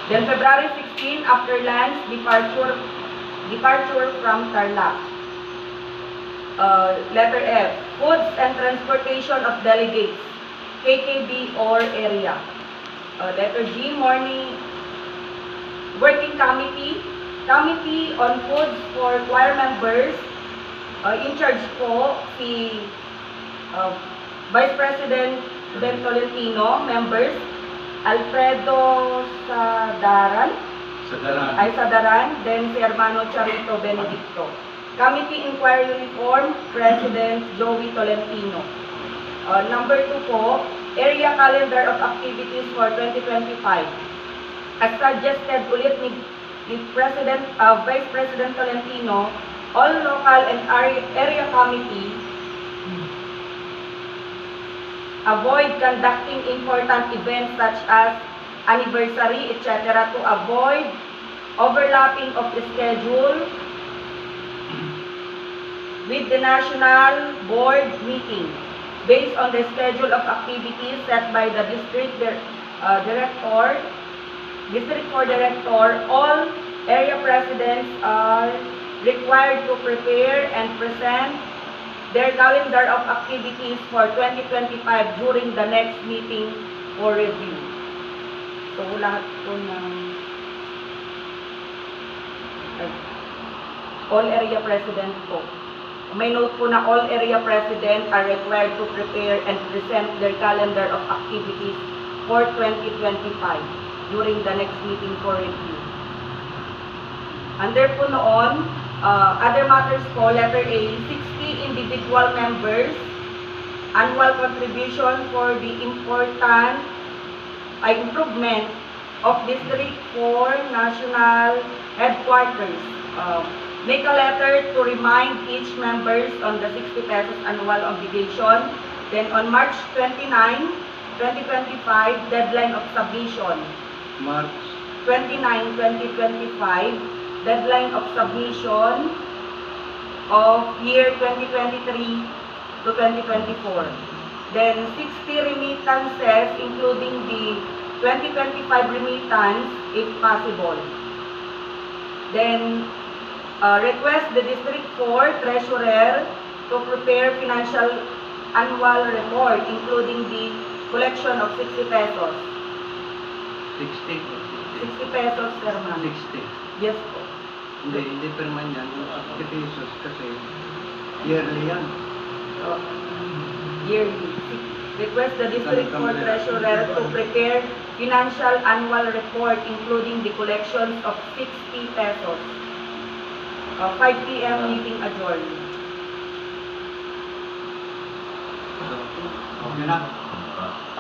Then February 16, after lunch, departure from Tarlac. Letter F, foods and transportation of delegates, KKB or area. Letter G, morning working committee on foods for choir members. In charge po si Vice President Ben Tolentino, members Alfredo Sadaran, then si Hermano Charito Benedicto. Committee Inquiry Uniform, President Joey Tolentino. Number 2 po, area calendar of activities for 2025. As suggested ulit ni Vice President Tolentino, all local and area committee avoid conducting important events such as anniversary, etc. to avoid overlapping of the schedule with the National Board meeting based on the schedule of activities set by the District 4 Director. All area presidents are required to prepare and present their calendar of activities for 2025 during the next meeting for review. So, lahat po ng all area president po. May note po na all area president are required to prepare and present their calendar of activities for 2025 during the next meeting for review. Under po noon, other matters po, letter A, 60 individual members, annual contribution for the important improvement of District 4 National Headquarters. Make a letter to remind each members on the 60 pesos annual obligation. Then on March 29, 2025, deadline of submission. March 29, 2025, deadline of submission of year 2023 to 2024. Then 60 remittances including the 2025 remittance if possible. Then request the District 4 Treasurer to prepare financial annual report including the collection of 60 pesos. 60 pesos per month. 60. Yes po. Hindi per month yan. 60 pesos kasi yearly yan. Yearly. Request the District 4 Treasurer to prepare financial annual report including the collections of 60 pesos. 5 p.m. meeting adjourned. Okay na.